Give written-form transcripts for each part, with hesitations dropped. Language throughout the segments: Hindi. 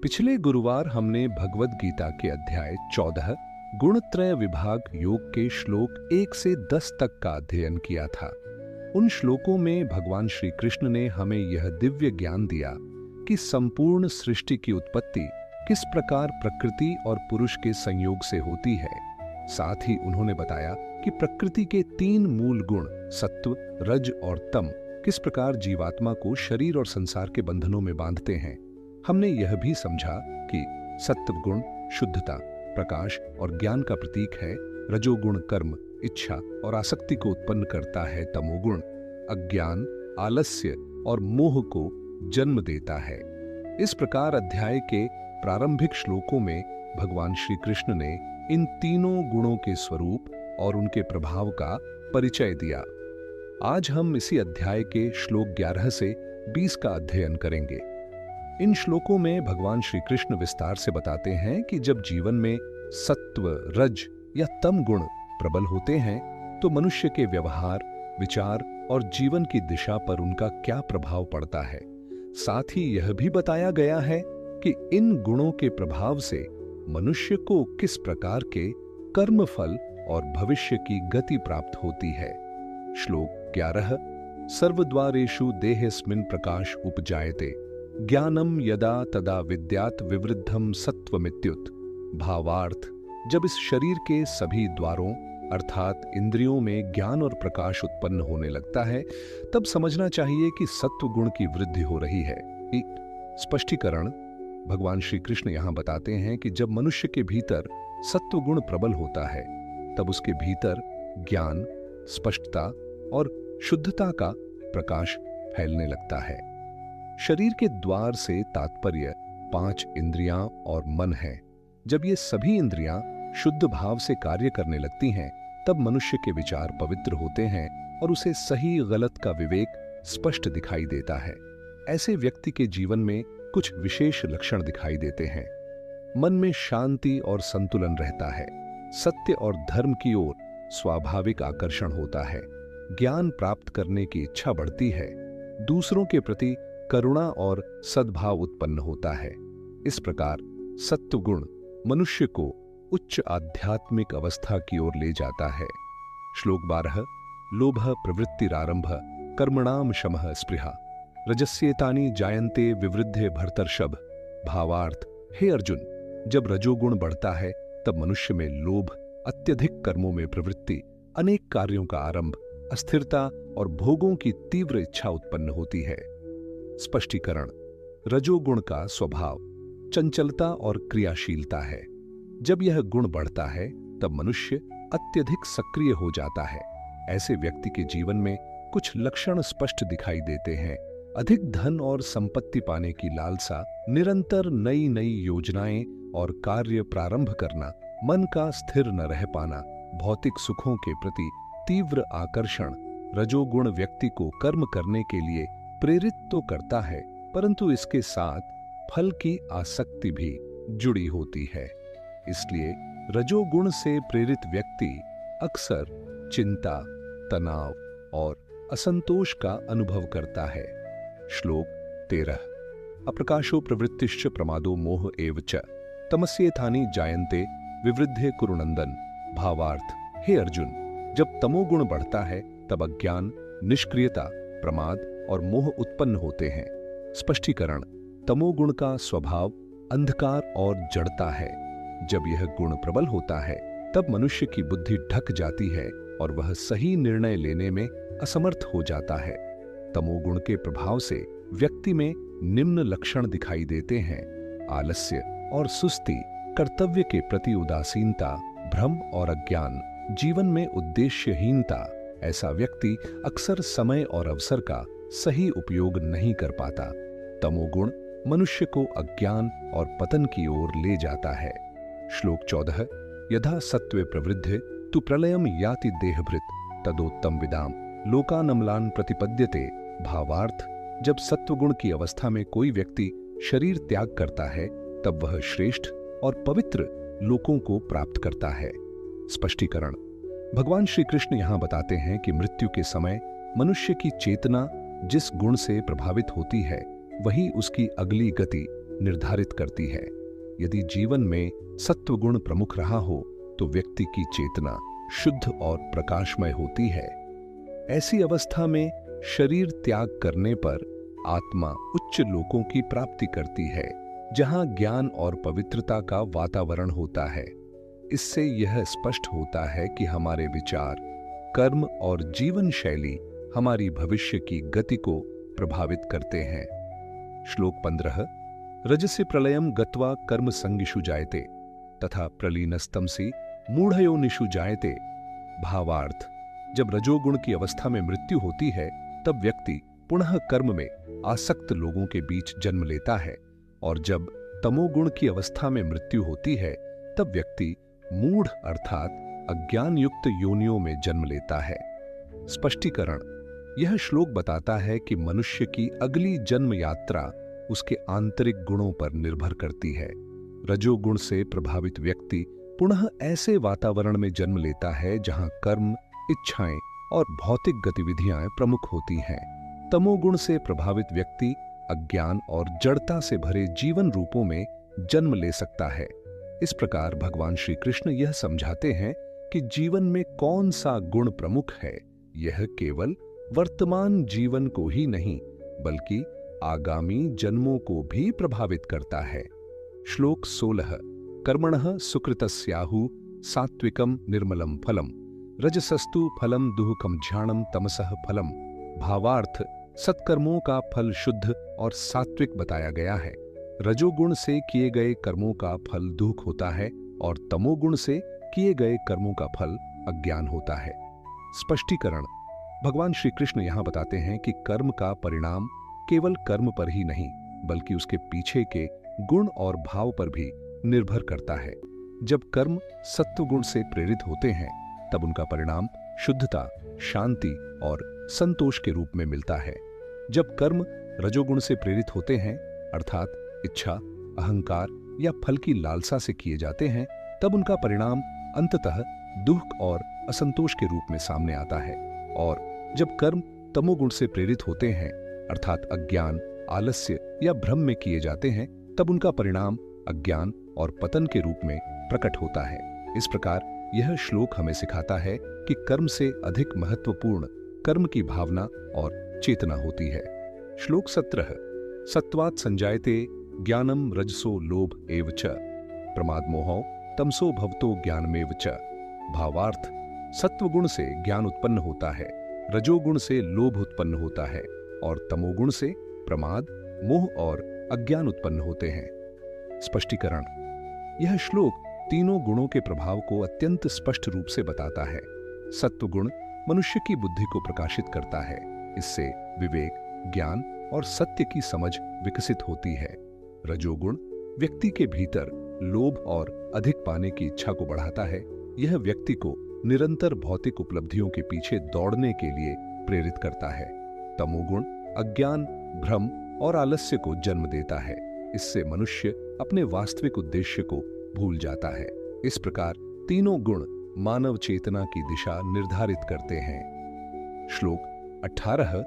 पिछले गुरुवार हमने भगवद गीता के अध्याय 14 गुणत्रय विभाग योग के श्लोक 1 से 10 तक का अध्ययन किया था। उन श्लोकों में भगवान श्री कृष्ण ने हमें यह दिव्य ज्ञान दिया कि संपूर्ण सृष्टि की उत्पत्ति किस प्रकार प्रकृति और पुरुष के संयोग से होती है। साथ ही उन्होंने बताया कि प्रकृति के 3 मूल गुण सत्व, रज और तम किस प्रकार जीवात्मा को शरीर और संसार के बंधनों में बांधते हैं। हमने यह भी समझा कि सत्व गुण शुद्धता, प्रकाश और ज्ञान का प्रतीक है। रजोगुण कर्म, इच्छा और आसक्ति को उत्पन्न करता है। तमोगुण अज्ञान, आलस्य और मोह को जन्म देता है। इस प्रकार अध्याय के प्रारंभिक श्लोकों में भगवान श्री कृष्ण ने इन तीनों गुणों के स्वरूप और उनके प्रभाव का परिचय दिया। आज हम इसी अध्याय के श्लोक 11 से 20 का अध्ययन करेंगे। इन श्लोकों में भगवान श्री कृष्ण विस्तार से बताते हैं कि जब जीवन में सत्व, रज या तम गुण प्रबल होते हैं तो मनुष्य के व्यवहार, विचार और जीवन की दिशा पर उनका क्या प्रभाव पड़ता है। साथ ही यह भी बताया गया है कि इन गुणों के प्रभाव से मनुष्य को किस प्रकार के कर्म फल और भविष्य की गति प्राप्त होती है। श्लोक 11 सर्वद्वारेषु देहेस्मिन् प्रकाश उपजायते ज्ञानम यदा तदा विद्यात् विवृद्धम सत्वमित्युत। भावार्थ, जब इस शरीर के सभी द्वारों अर्थात इंद्रियों में ज्ञान और प्रकाश उत्पन्न होने लगता है तब समझना चाहिए कि सत्व गुण की वृद्धि हो रही है। स्पष्टीकरण, भगवान श्री कृष्ण यहाँ बताते हैं कि जब मनुष्य के भीतर सत्व गुण प्रबल होता है तब उसके भीतर ज्ञान, स्पष्टता और शुद्धता का प्रकाश फैलने लगता है। शरीर के द्वार से तात्पर्य 5 इंद्रियां और मन है। जब ये सभी इंद्रियां शुद्ध भाव से कार्य करने लगती हैं तब मनुष्य के विचार पवित्र होते हैं और उसे सही गलत का विवेक स्पष्ट दिखाई देता है। ऐसे व्यक्ति के जीवन में कुछ विशेष लक्षण दिखाई देते हैं। मन में शांति और संतुलन रहता है। सत्य और धर्म की ओर स्वाभाविक आकर्षण होता है। ज्ञान प्राप्त करने की इच्छा बढ़ती है। दूसरों के प्रति करुणा और सद्भाव उत्पन्न होता है। इस प्रकार सत्व गुण मनुष्य को उच्च आध्यात्मिक अवस्था की ओर ले जाता है। श्लोक 12 लोभ प्रवृत्तिरारंभ कर्मणाम शमः स्पृहा रजस्येतानि जायन्ते विवृद्धे भर्तर्षभ। भावार्थ, हे अर्जुन, जब रजोगुण बढ़ता है तब मनुष्य में लोभ, अत्यधिक कर्मों में प्रवृत्ति, अनेक कार्यों का आरंभ, अस्थिरता और भोगों की तीव्र इच्छा उत्पन्न होती है। स्पष्टीकरण, रजोगुण का स्वभाव चंचलता और क्रियाशीलता है। जब यह गुण बढ़ता है तब मनुष्य अत्यधिक सक्रिय हो जाता है। ऐसे व्यक्ति के जीवन में कुछ लक्षण स्पष्ट दिखाई देते हैं। अधिक धन और संपत्ति पाने की लालसा, निरंतर नई नई योजनाएं और कार्य प्रारंभ करना, मन का स्थिर न रह पाना, भौतिक सुखों के प्रति तीव्र आकर्षण। रजोगुण व्यक्ति को कर्म करने के लिए प्रेरित तो करता है परंतु इसके साथ फल की आसक्ति भी जुड़ी होती है। इसलिए रजोगुण से प्रेरित व्यक्ति अक्सर चिंता, तनाव और असंतोष का अनुभव करता है। श्लोक 13 अप्रकाशो प्रवृत्तिश्च प्रमादो मोह एव च तमस्येतानि जायन्ते विवृद्धे कुरु नंदन। भावार्थ, हे अर्जुन, जब तमोगुण बढ़ता है तब अज्ञान, निष्क्रियता, प्रमाद और मोह उत्पन्न होते हैं। स्पष्टीकरण, तमोगुण का स्वभाव अंधकार और जड़ता है। जब यह गुण प्रबल होता है तब मनुष्य की बुद्धि ढक जाती है और वह सही निर्णय लेने में असमर्थ हो जाता है। तमोगुण के प्रभाव से व्यक्ति में निम्न लक्षण दिखाई देते हैं: आलस्य और सुस्ती, कर्तव्य के प्रति उदासीनता, भ्रम और अज्ञान, जीवन में उद्देश्यहीनता। ऐसा व्यक्ति अक्सर समय और अवसर का सही उपयोग नहीं कर पाता। तमोगुण मनुष्य को अज्ञान और पतन की ओर ले जाता है। श्लोक 14 यथा सत्वे प्रवृद्धे तु प्रलयम याति देहभृत तदोत्तम विदाम लोकानम्लान प्रतिपद्यते। भावार्थ, जब सत्वगुण की अवस्था में कोई व्यक्ति शरीर त्याग करता है तब वह श्रेष्ठ और पवित्र लोकों को प्राप्त करता है। स्पष्टीकरण, भगवान श्री कृष्ण यहाँ बताते हैं कि मृत्यु के समय मनुष्य की चेतना जिस गुण से प्रभावित होती है वही उसकी अगली गति निर्धारित करती है। यदि जीवन में सत्वगुण प्रमुख रहा हो तो व्यक्ति की चेतना शुद्ध और प्रकाशमय होती है। ऐसी अवस्था में शरीर त्याग करने पर आत्मा उच्च लोकों की प्राप्ति करती है, जहां ज्ञान और पवित्रता का वातावरण होता है। इससे यह स्पष्ट होता है कि हमारे विचार, कर्म और जीवन शैली हमारी भविष्य की गति को प्रभावित करते हैं। श्लोक 15। रजसि प्रलयम गत्वा कर्म संगिषु जायते तथा प्रलीनस्तमसि मूढ़योनिषु जायते। भावार्थ, जब रजोगुण की अवस्था में मृत्यु होती है तब व्यक्ति पुनः कर्म में आसक्त लोगों के बीच जन्म लेता है, और जब तमोगुण की अवस्था में मृत्यु होती है तब व्यक्ति मूढ़ अर्थात अज्ञान युक्त योनियों में जन्म लेता है। स्पष्टीकरण, यह श्लोक बताता है कि मनुष्य की अगली जन्म यात्रा उसके आंतरिक गुणों पर निर्भर करती है। रजोगुण से प्रभावित व्यक्ति पुनः ऐसे वातावरण में जन्म लेता है जहां कर्म, इच्छाएं और भौतिक गतिविधियां प्रमुख होती हैं। तमोगुण से प्रभावित व्यक्ति अज्ञान और जड़ता से भरे जीवन रूपों में जन्म ले सकता है। इस प्रकार भगवान श्री कृष्ण यह समझाते हैं कि जीवन में कौन सा गुण प्रमुख है, यह केवल वर्तमान जीवन को ही नहीं बल्कि आगामी जन्मों को भी प्रभावित करता है। श्लोक 16। कर्मणः सुकृतस्याहु सात्विकम निर्मलम फलम रजसस्तु फलम दुहुकम ध्यानम तमसः फलम। भावार्थ, सत्कर्मों का फल शुद्ध और सात्विक बताया गया है। रजोगुण से किए गए कर्मों का फल दुख होता है और तमोगुण से किए गए कर्मों का फल अज्ञान होता है। स्पष्टीकरण, भगवान श्री कृष्ण यहाँ बताते हैं कि कर्म का परिणाम केवल कर्म पर ही नहीं बल्कि उसके पीछे के गुण और भाव पर भी निर्भर करता है। जब कर्म सत्वगुण से प्रेरित होते हैं तब उनका परिणाम शुद्धता, शांति और संतोष के रूप में मिलता है। जब कर्म रजोगुण से प्रेरित होते हैं अर्थात इच्छा, अहंकार या फल की लालसा से किए जाते हैं तब उनका परिणाम अंततः दुख और असंतोष के रूप में सामने आता है। और जब कर्म तमोगुण से प्रेरित होते हैं अर्थात अज्ञान, आलस्य या भ्रम में किए जाते हैं तब उनका परिणाम अज्ञान और पतन के रूप में प्रकट होता है। इस प्रकार यह श्लोक हमें सिखाता है कि कर्म से अधिक महत्वपूर्ण कर्म की भावना और चेतना होती है। श्लोक 17। सत्वात् संजायते ज्ञानम रजसो लोभ एव च प्रमाद मोहो तमसो भवतो ज्ञानमेव च। भावार्थ, सत्वगुण से ज्ञान उत्पन्न होता है, रजोगुण से लोभ उत्पन्न होता है और तमोगुण से प्रमाद, मोह और अज्ञान उत्पन्न होते हैं। स्पष्टीकरण, यह श्लोक तीनों गुणों के प्रभाव को अत्यंत स्पष्ट रूप से बताता है। सत्वगुण मनुष्य की बुद्धि को प्रकाशित करता है, इससे विवेक, ज्ञान और सत्य की समझ विकसित होती है। रजोगुण व्यक्ति के भीतर लोभ और अधिक पाने की इच्छा को बढ़ाता है। यह व्यक्ति को निरंतर भौतिक उपलब्धियों के पीछे दौड़ने के लिए प्रेरित करता है। तमोगुण अज्ञान, भ्रम और आलस्य को जन्म देता है। इससे मनुष्य अपने वास्तविक उद्देश्य को भूल जाता है। इस प्रकार तीनों गुण मानव चेतना की दिशा निर्धारित करते हैं। श्लोक 18।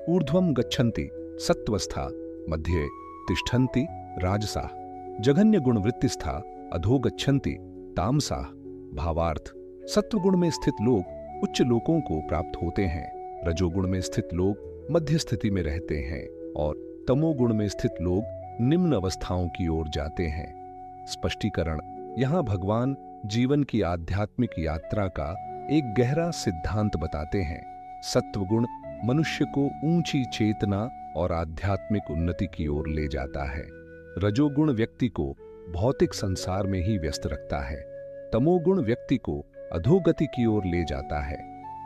ऊर्ध्वं गच्छन्ति सत्वस्था मध्ये तिष्ठन्ति राजसाः जघन्य गुण वृत्तिस्था अधो गच्छन्ति तामसाः। भावार्थ, सत्वगुण में स्थित लोग उच्च लोकों को प्राप्त होते हैं, रजोगुण में स्थित लोग मध्य स्थिति में रहते हैं और तमोगुण में स्थित लोग निम्न अवस्थाओं की ओर जाते हैं। स्पष्टीकरण, यहाँ भगवान जीवन की आध्यात्मिक यात्रा का एक गहरा सिद्धांत बताते हैं। सत्वगुण मनुष्य को ऊंची चेतना और आध्यात्मिक उन्नति की ओर ले जाता है। रजोगुण व्यक्ति को भौतिक संसार में ही व्यस्त रखता है। तमोगुण व्यक्ति को अधोगति की ओर ले जाता है।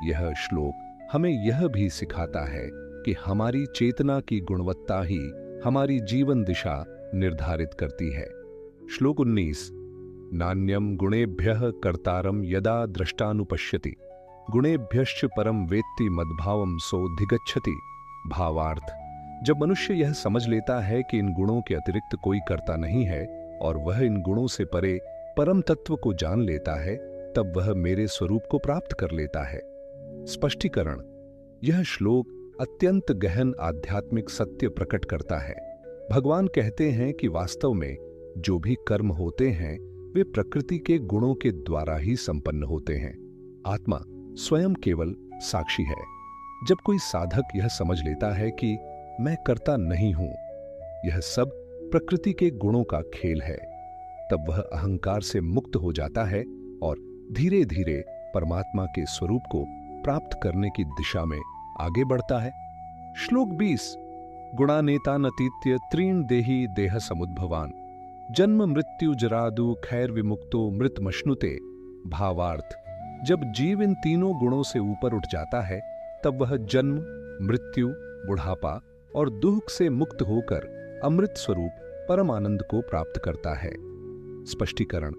यह श्लोक हमें यह भी सिखाता है कि हमारी चेतना की गुणवत्ता ही हमारी जीवन दिशा निर्धारित करती है। श्लोक 19। नान्यम गुणेभ्यः कर्तारम यदा द्रष्टानुपश्यति गुणेभ्यश्च परम वेत्ति मद्भावम सोऽधिगच्छति। भावार्थ, जब मनुष्य यह समझ लेता है कि इन गुणों के अतिरिक्त कोई कर्ता नहीं है और वह इन गुणों से परे परम तत्व को जान लेता है, तब वह मेरे स्वरूप को प्राप्त कर लेता है। स्पष्टीकरण, यह श्लोक अत्यंत गहन आध्यात्मिक सत्य प्रकट करता है। भगवान कहते हैं कि वास्तव में जो भी कर्म होते हैं वे प्रकृति के गुणों के द्वारा ही संपन्न होते हैं। आत्मा स्वयं केवल साक्षी है। जब कोई साधक यह समझ लेता है कि मैं कर्ता नहीं हूं, यह सब प्रकृति के गुणों का खेल है, तब वह अहंकार से मुक्त हो जाता है और धीरे धीरे परमात्मा के स्वरूप को प्राप्त करने की दिशा में आगे बढ़ता है। श्लोक 20। गुणानेतानतीत्य त्रीण देही देह समुद्भवान जन्म मृत्यु जरादु खैर विमुक्तो मृतमश्नुते। भावार्थ, जब जीव इन तीनों गुणों से ऊपर उठ जाता है तब वह जन्म, मृत्यु, बुढ़ापा और दुख से मुक्त होकर अमृत स्वरूप परम आनंद को प्राप्त करता है। स्पष्टीकरण।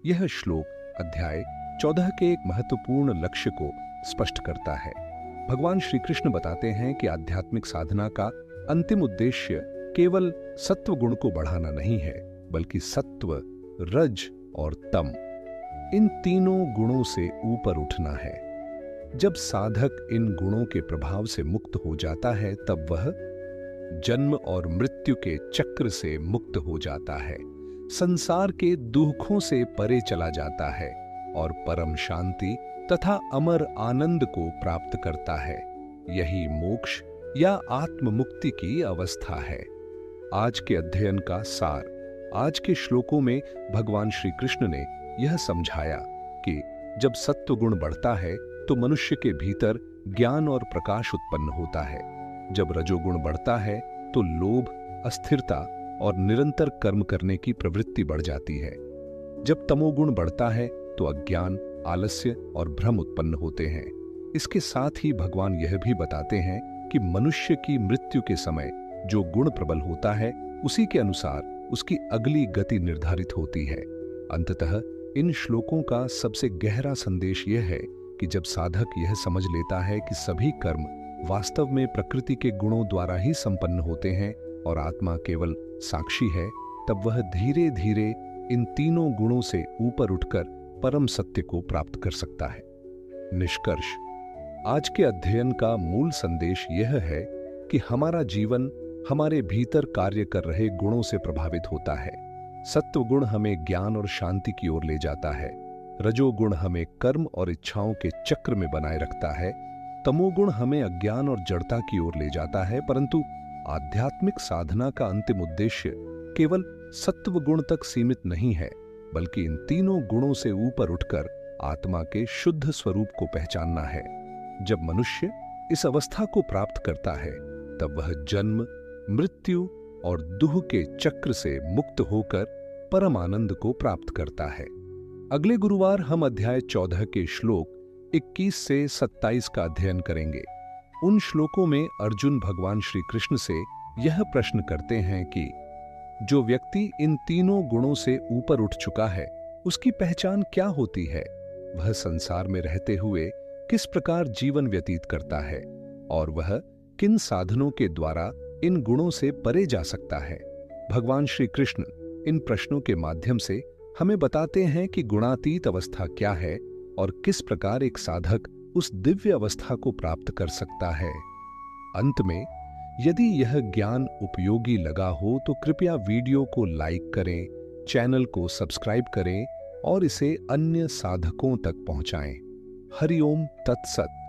यह श्लोक अध्याय 14 के एक महत्वपूर्ण लक्ष्य को स्पष्ट करता है। भगवान श्री कृष्ण बताते हैं कि आध्यात्मिक साधना का अंतिम उद्देश्य केवल सत्व गुण को बढ़ाना नहीं है, बल्कि सत्व, रज और तम, इन तीनों गुणों से ऊपर उठना है। जब साधक इन गुणों के प्रभाव से मुक्त हो जाता है तब वह जन्म और मृत्यु के चक्र से मुक्त हो जाता है, संसार के दुखों से परे चला जाता है और परम शांति तथा अमर आनंद को प्राप्त करता है। यही मोक्ष या आत्म मुक्ति की अवस्था है। आज के अध्ययन का सार। आज के श्लोकों में भगवान श्री कृष्ण ने यह समझाया कि जब सत्व गुण बढ़ता है तो मनुष्य के भीतर ज्ञान और प्रकाश उत्पन्न होता है। जब रजोगुण बढ़ता है तो लोभ, अस्थिरता और निरंतर कर्म करने की प्रवृत्ति बढ़ जाती है। जब तमोगुण बढ़ता है तो अज्ञान, आलस्य और भ्रम उत्पन्न होते हैं। इसके साथ ही भगवान यह भी बताते हैं कि मनुष्य की मृत्यु के समय जो गुण प्रबल होता है उसी के अनुसार उसकी अगली गति निर्धारित होती है। अंततः इन श्लोकों का सबसे गहरा संदेश यह है कि जब साधक यह समझ लेता है कि सभी कर्म वास्तव में प्रकृति के गुणों द्वारा ही संपन्न होते हैं और आत्मा केवल साक्षी है, तब वह धीरे धीरे इन तीनों गुणों से ऊपर उठकर परम सत्य को प्राप्त कर सकता है। निष्कर्ष। आज के अध्ययन का मूल संदेश यह है कि हमारा जीवन हमारे भीतर कार्य कर रहे गुणों से प्रभावित होता है। सत्व गुण हमें ज्ञान और शांति की ओर ले जाता है, रजोगुण हमें कर्म और इच्छाओं के चक्र में बनाए रखता है, तमोगुण हमें अज्ञान और जड़ता की ओर ले जाता है। परंतु आध्यात्मिक साधना का अंतिम उद्देश्य केवल सत्व गुण तक सीमित नहीं है, बल्कि इन तीनों गुणों से ऊपर उठकर आत्मा के शुद्ध स्वरूप को पहचानना है। जब मनुष्य इस अवस्था को प्राप्त करता है तब वह जन्म, मृत्यु और दुख के चक्र से मुक्त होकर परम आनंद को प्राप्त करता है। अगले गुरुवार हम अध्याय 14 के श्लोक 21 से 27 का अध्ययन करेंगे। उन श्लोकों में अर्जुन भगवान श्री कृष्ण से यह प्रश्न करते हैं कि जो व्यक्ति इन तीनों गुणों से ऊपर उठ चुका है उसकी पहचान क्या होती है, वह संसार में रहते हुए किस प्रकार जीवन व्यतीत करता है और वह किन साधनों के द्वारा इन गुणों से परे जा सकता है। भगवान श्री कृष्ण इन प्रश्नों के माध्यम से हमें बताते हैं कि गुणातीत अवस्था क्या है और किस प्रकार एक साधक उस दिव्य अवस्था को प्राप्त कर सकता है। अंत में, यदि यह ज्ञान उपयोगी लगा हो तो कृपया वीडियो को लाइक करें, चैनल को सब्सक्राइब करें और इसे अन्य साधकों तक पहुंचाएं। हरि ओम तत्सत।